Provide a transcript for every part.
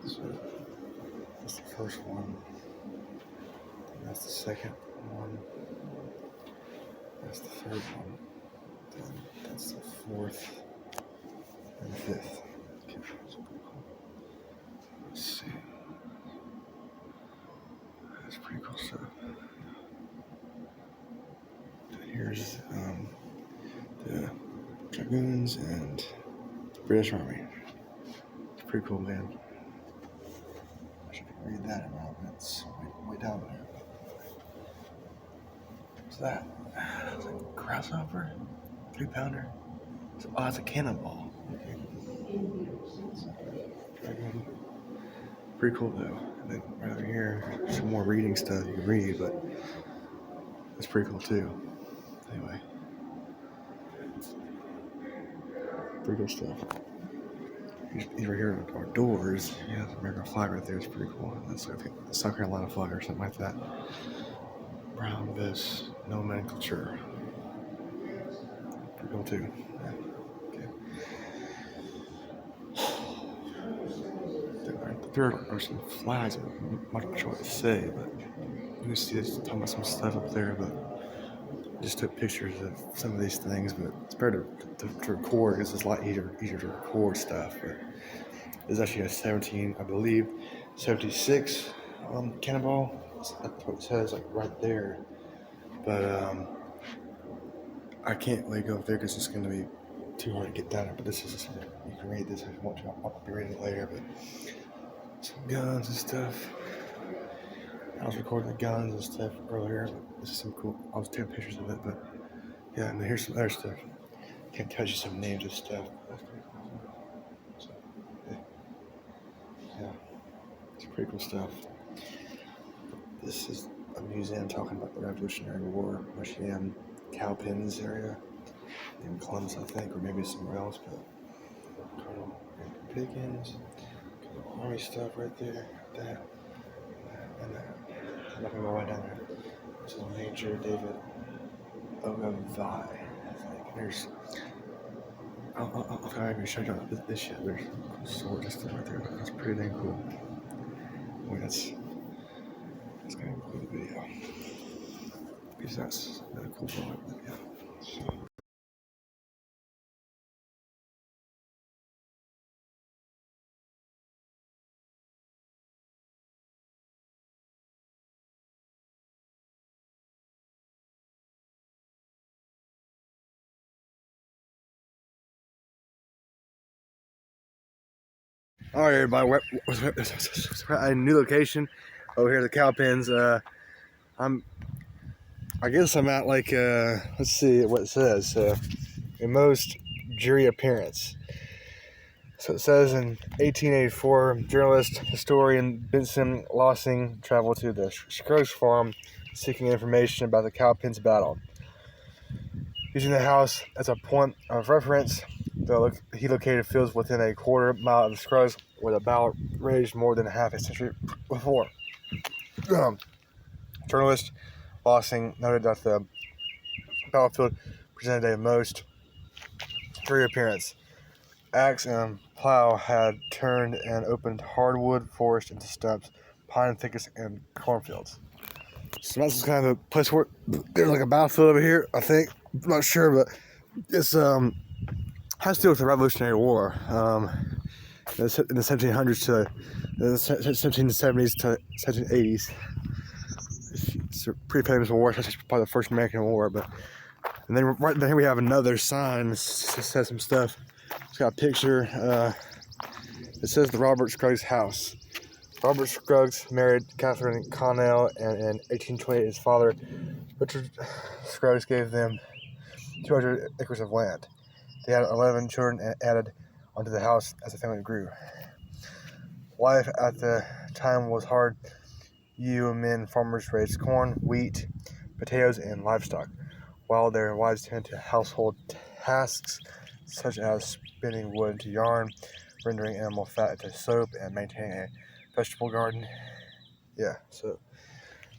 So that's the first one. And that's the second one. That's the third one. Then that's the fourth and the fifth. Okay, that's pretty cool. Let's see. That's pretty cool stuff. Here's the dragoons and the British Army. It's pretty cool, man. I should read that about it. It's way down there. What's that? It's like a grasshopper, 3-pounder. Oh, it's a cannonball. Okay. Dragon. Pretty cool though. And then right over here, some more reading stuff you can read, but it's pretty cool too. Anyway, pretty cool stuff. He's right here at our doors. Yeah, the American flag right there is pretty cool. That's like the South Carolina flag or something like that. Brown Bess nomenclature. Pretty cool too. Yeah. Okay. There are some flags. I'm not sure what to say, but you can see it's talking about some stuff up there. But I just took pictures of some of these things. But it's better to record because it's a lot easier to record stuff. But there's actually a 76 cannonball. That's what it says, like right there. But I can't really go up there because it's going to be too hard to get down there. But this is just, you can read this if you want to. I'll be reading it later. But some guns and stuff. I was recording the guns and stuff earlier. But this is some cool. I was taking pictures of it. But yeah, and here's some other stuff. Can't tell you some names of stuff. That's pretty cool. So, yeah, it's pretty cool stuff. This is a museum talking about the Revolutionary War, Michigan, Cowpens area in Columbus, I think, or maybe somewhere else. But Colonel Pickens, Army stuff right there, that, and that. I'm not gonna go right down there. This is Major David Ogilvie. I think there's. I'll try to show you this shit. There's swords and stuff right there. That's pretty dang cool. Boy, that's gonna include the video because that's another cool part. Yeah. So. All right, everybody. We're at a new location over here at the Cowpens. I guess I'm at like let's see what it says. A most jury appearance. So it says in 1884, journalist historian Benson Lossing traveled to the Scruggs farm seeking information about the Cowpens battle. Using the house as a point of reference, he located fields within a quarter mile of the Scruggs where the battle raged more than half a century before. Journalist Lossing noted that the battlefield presented a most dreary appearance. Axe and plow had turned and opened hardwood forest into stumps, pine thickets, and cornfields. So that's kind of a place where there's like a battlefield over here, I think. I'm not sure, but it's has to do with the Revolutionary War. In the 1700s to the 1770s to 1780s. It's a pretty famous war. It's probably the first American war. But and then right there we have another sign that says some stuff. It's got a picture. It says the Robert Scruggs house. Robert Scruggs married Catherine Connell, and in 1828 his father, Richard Scruggs, gave them 200 acres of land. They had 11 children and added onto the house as the family grew. Life at the time was hard. You men farmers raised corn, wheat, potatoes, and livestock, while their wives tended to household tasks such as spinning wood into yarn, rendering animal fat into soap, and maintaining a vegetable garden. Yeah, so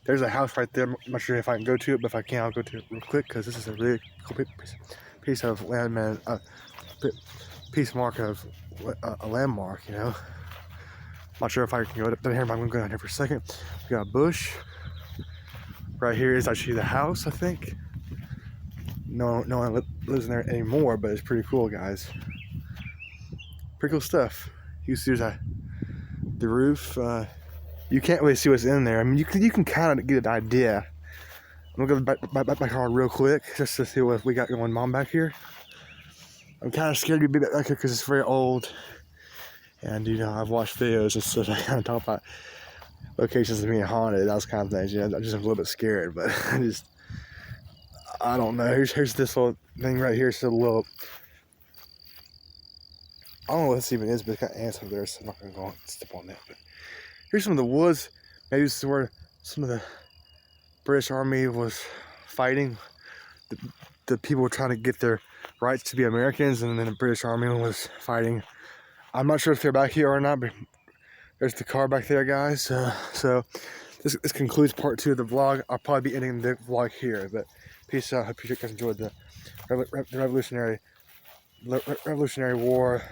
there's a house right there. I'm not sure if I can go to it, but if I can, I'll go to it real quick because this is a really cool piece of piece mark of a landmark, you know. Not sure if I can go down here, but I'm gonna go down here for a second. We got a bush. Right here is actually the house, I think. No one lives in there anymore, but it's pretty cool, guys. Pretty cool stuff. You see there's the roof. You can't really see what's in there. I mean, you can kind of get an idea. I'm gonna go back car real quick just to see what we got going on back here. I'm kind of scared to be back here because it's very old, and you know I've watched videos and stuff. I kind of talk about locations of being haunted, those kind of things. You know, I'm just a little bit scared, but I don't know. Here's this little thing right here. It's a little. I don't know what this even is, but it's got ants over there, so I'm not gonna go and step on that. But here's some of the woods. Maybe this is where some of the British Army was fighting. The people were trying to get their rights to be Americans, and then the British Army was fighting. I'm not sure if they're back here or not, but there's the car back there, guys. So this concludes part 2 of the vlog. I'll probably be ending the vlog here, but peace out. Hope you guys enjoyed the Revolutionary War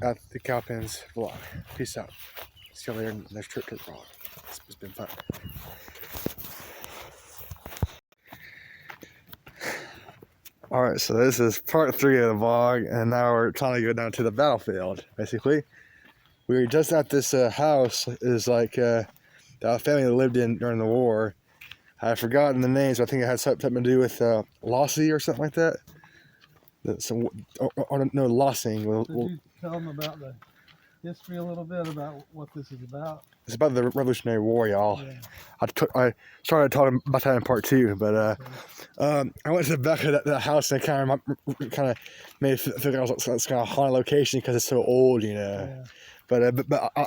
at the Cowpens vlog. Peace out. See you later in the next trip vlog. It's been fun. Alright, so this is part 3 of the vlog, and now we're trying to go down to the battlefield, basically. We were just at this house. It was like the family that lived in during the war. I've forgotten the names, but I think it had something to do with Lossie or something like that. No, Lossing. Did you tell them about the history a little bit about what this is about? It's about the Revolutionary War, y'all. Yeah. I started talking about that in part 2, but I went to the back of that house, and it kind of made it feel like it was kind of a haunted location because it's so old, you know. Yeah. But I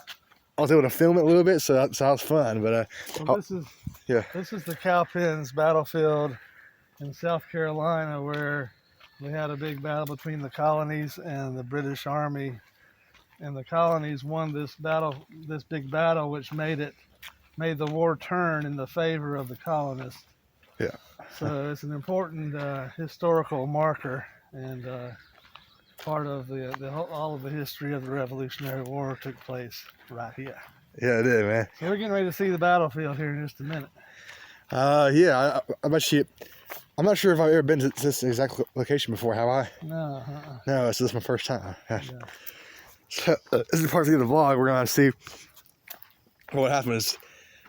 was able to film it a little bit, so that was fun. But this is the Cowpens battlefield in South Carolina, where we had a big battle between the colonies and the British Army, and the colonies won this big battle, which made the war turn in the favor of the colonists. Yeah. So it's an important historical marker, and part of all of the history of the Revolutionary War took place right here. Yeah, it did, man. So we're getting ready to see the battlefield here in just a minute. Yeah, I'm not sure if I've ever been to this exact location before, have I? No. No, this is my first time. Yeah. So, this is part 3 of the vlog. We're going to see what happens.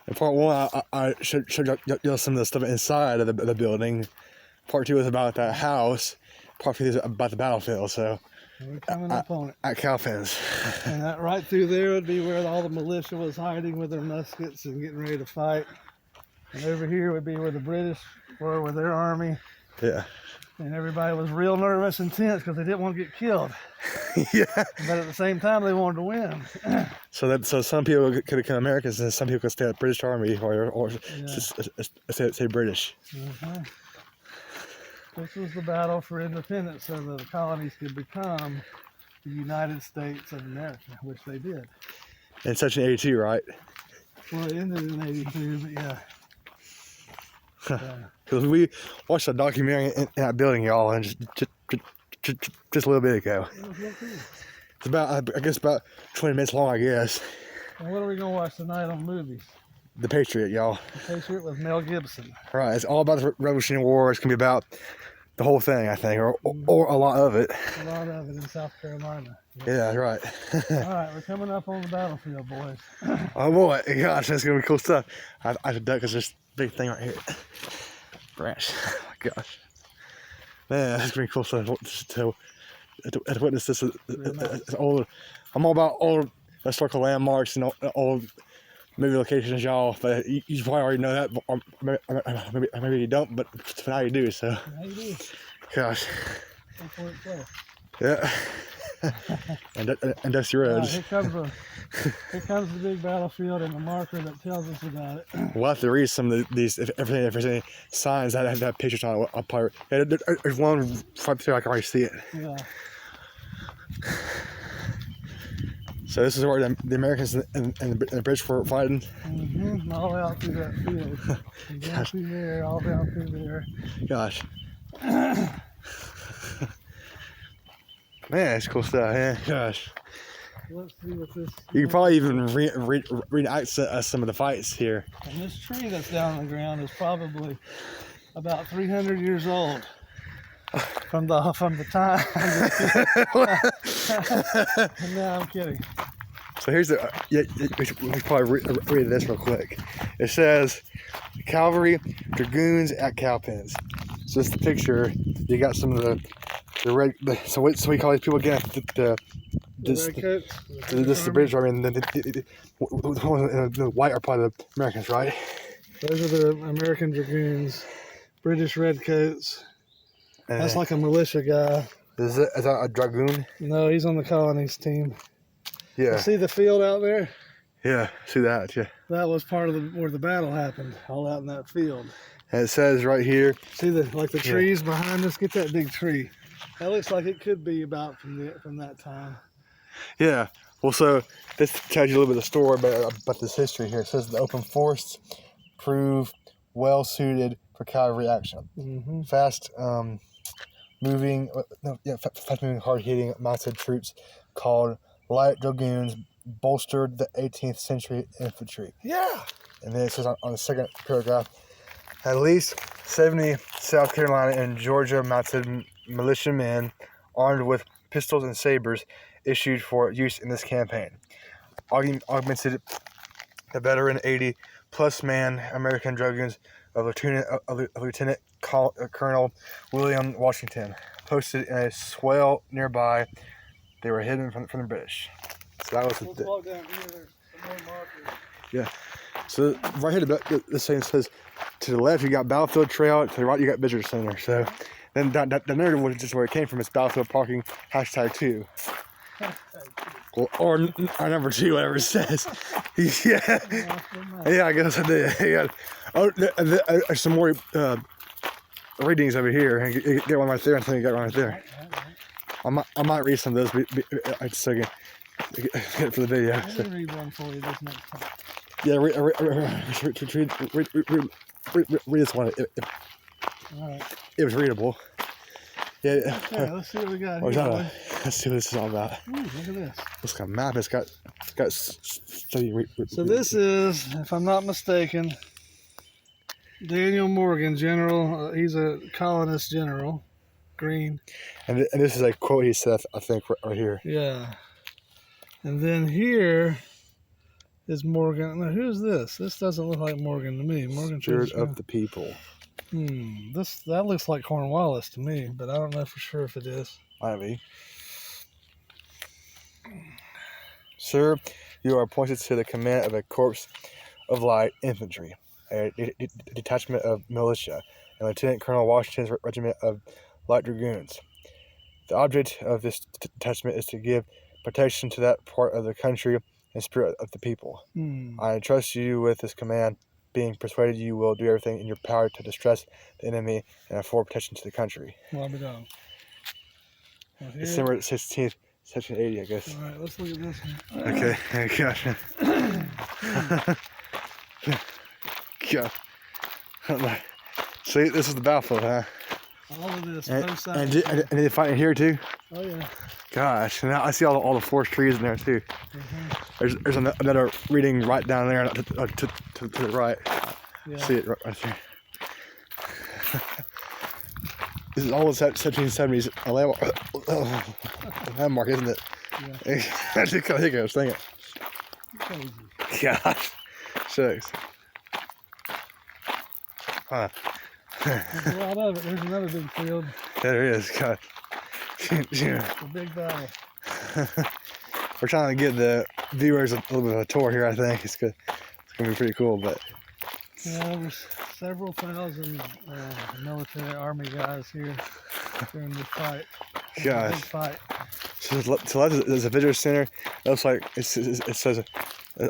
In part 1, I showed you some of the stuff inside of the building. Part 2 is about that house. Part 3 is about the battlefield. So we're coming up on it. At Cowpens. And that right through there would be where all the militia was hiding with their muskets and getting ready to fight. And over here would be where the British were with their army. Yeah. And everybody was real nervous and tense because they didn't want to get killed. Yeah. But at the same time, they wanted to win. So some people could become Americans, and some people could stay at the British Army or say British. Mm-hmm. This was the battle for independence, so that the colonies could become the United States of America, which they did. In Section 82, right? Well, it ended in 82, but yeah. Because we watched a documentary in that building, y'all, and just a little bit ago. It's about, I guess, about 20 minutes long, I guess. And what are we going to watch tonight on movies? The Patriot, y'all. The Patriot with Mel Gibson. Right, it's all about the Revolutionary War. It's going to be about the whole thing, I think, or a lot of it. A lot of it in South Carolina. Yeah, right. All right, we're coming up on the battlefield, boys. Oh, boy. Gosh, that's going to be cool stuff. I have to duck because there's a big thing right here. Branch. Oh, my gosh. Man, that's going to be cool stuff to witness this. It's old. I'm all about old historical landmarks and old movie locations, y'all. But you probably already know that. Or maybe you don't, but for now you do. So. How you do? Gosh. Before it goes. Yeah. and dusty roads. Here comes the big battlefield and the marker that tells us about it. We'll have to read some of these, if there's any signs that have pictures on it. I'll probably, there's one right there, I can already see it. Yeah. So this is where the Americans and the British were fighting. Mm-hmm. All out through that field. Down through there, all down through there. Gosh. Man, it's cool stuff, yeah. Gosh. Let's see what this. You can probably even reenact some of the fights here. And this tree that's down on the ground is probably about 300 years old from the time. No, I'm kidding. So here's the. We should probably read this real quick. It says, "Cavalry Dragoons at Cowpens." So it's the picture. You got some of the red. So what we call these people again? The Redcoats? This is the British Army, and the white are probably the Americans, right? Those are the American Dragoons, British Redcoats. That's like a militia guy. Is that a dragoon? No, he's on the colonies team. Yeah. You see the field out there? Yeah, see that, yeah. That was part of where the battle happened, all out in that field. And it says right here. See the trees behind us? Get that big tree. That looks like it could be about from that time. Yeah. Well, so this tells you a little bit of the story about this history here. It says the open forests prove well suited for cavalry action. Mm-hmm. Fast moving, hard hitting mounted troops called light dragoons bolstered the 18th century infantry. Yeah. And then it says on the second paragraph, at least 70 South Carolina and Georgia mounted militiamen armed with pistols and sabers issued for use in this campaign. Augmented the veteran 80-plus man American dragoons of Lieutenant Colonel William Washington, posted in a swale nearby. They were hidden from the British. So that was Let's walk down here. There's some more markers. Yeah. So right here, this thing says, to the left you got Battlefield Trail, to the right you got Visitor Center. So then the narrative was just where it came from. It's Battlefield Parking #2. Or number 2, whatever it says. Yeah, I guess I did. Yeah. Oh, there's some more readings over here. Get one right there, and then you got one right there. I might read some of those. Just so I can get it for the video. I'm gonna read one for you this next time. Yeah, read this one. All right. It was readable. Yeah. Okay, let's see what we got here. boy. Let's see what this is all about. Ooh, look at this. Looks like a map. It's got So this is, if I'm not mistaken, Daniel Morgan, general. He's a colonist general, green. And this is a quote he said, I think, right here. Yeah. And then here is Morgan. Now, who's this? This doesn't look like Morgan to me. Morgan. Spirit of the people. That looks like Cornwallis to me, but I don't know for sure if it is. Might be. Sir, you are appointed to the command of a corps of light infantry, a detachment of militia, and Lieutenant Colonel Washington's regiment of light dragoons. The object of this detachment is to give protection to that part of the country and spirit of the people. I entrust you with this command, being persuaded you will do everything in your power to distress the enemy and afford protection to the country. Well, be done. December 16th, 1780, I guess. All right, let's look at this one. Okay, gotcha. God. See, this is the battlefield, huh? All of this, both sides. And did they fight in here too? Oh yeah. Gosh, and I see all the forest trees in there too. There's another reading right down there to the right. Yeah. See it right there. This is all the 1770s landmark, isn't it? Yeah. I just kind of think I was thinking. Crazy. Gosh, shucks. Huh. There's a lot of it. There's another big field. There is. God. A big valley. We're trying to give the viewers a little bit of a tour here. I think it's good. It's gonna be pretty cool. But yeah, there's several thousand military army guys here during this fight. Gosh. Big fight. So there's a visitor center. It looks like it says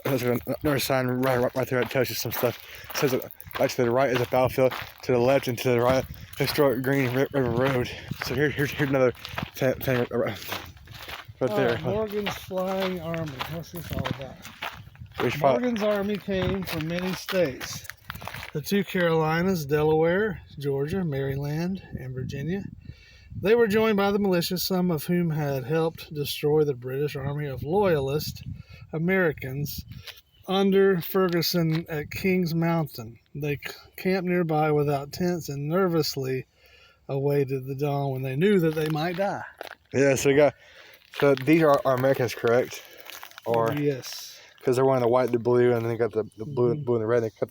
there's another sign right there that tells you some stuff. It says right to the right is a battlefield, to the left and to the right, historic Green River Road. So here's another thing right there. Morgan's Flying Army. What's this all about? Morgan's army came from many states. The 2 Carolinas, Delaware, Georgia, Maryland, and Virginia. They were joined by the militia, some of whom had helped destroy the British army of loyalist Americans under Ferguson at Kings Mountain. They camped nearby without tents and nervously awaited the dawn when they knew that they might die. Yeah, so these are Americans, correct? Or yes, because they're wearing the white, the blue, and then they got the blue, blue and the red. They cut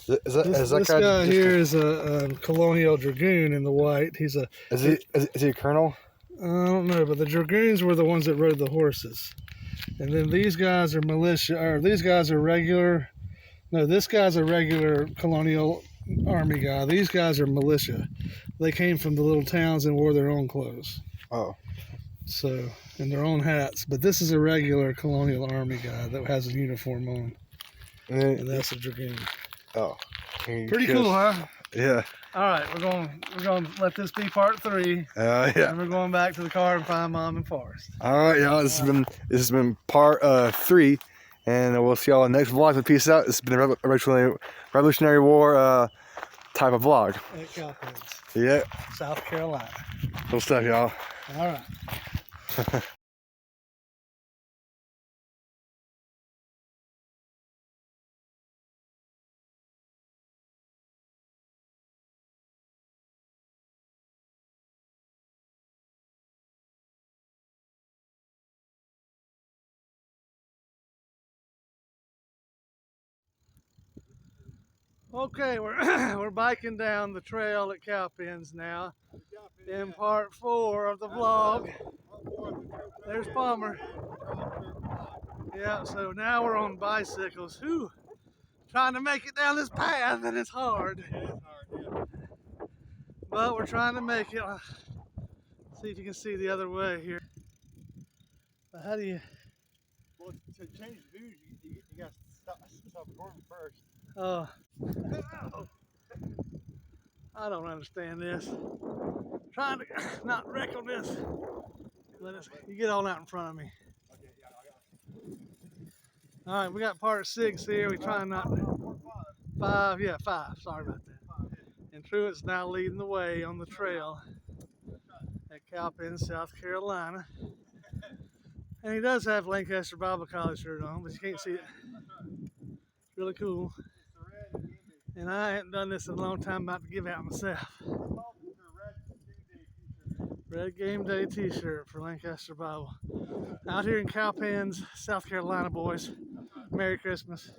this guy here is a colonial dragoon in the white. He's a is he a colonel? I don't know, but the dragoons were the ones that rode the horses, and then these guys are militia, or these guys are regular. No, this guy's a regular colonial army guy. These guys are militia. They came from the little towns and wore their own clothes. Oh. So, and their own hats. But this is a regular colonial army guy that has a uniform on. And that's a dragoon. Oh. Pretty cool, huh? Yeah. All right, we're going to let this be part 3. Yeah. And we're going back to the car and find Mom and Forrest. All right, y'all. This has been part 3. And we'll see y'all in the next vlog. So peace out. This has been a Revolutionary War type of vlog. At Cowpens. Yeah. South Carolina. Cool stuff, y'all. All right. Okay, we're biking down the trail at Cowpens now in part 4 of the vlog. There's Palmer. Yeah, so now we're on bicycles. Whew, trying to make it down this path, and it's hard. But we're trying to make it. See if you can see the other way here. But how do you? Well, to change views, you got to stop recording first. Oh, I don't understand this. Trying to not wreck on this. You get on out in front of me. Okay, yeah, I got you. All right, we got part 6 here. We try not 5. Yeah, 5. Sorry about that. And Truett's now leading the way on the trail at Cowpens, South Carolina. And he does have Lancaster Bible College shirt on, but you can't see it. It's really cool. And I haven't done this in a long time. I'm about to give out myself. Red Game Day t-shirt for Lancaster Bible. Out here in Cowpens, South Carolina, boys. Merry Christmas.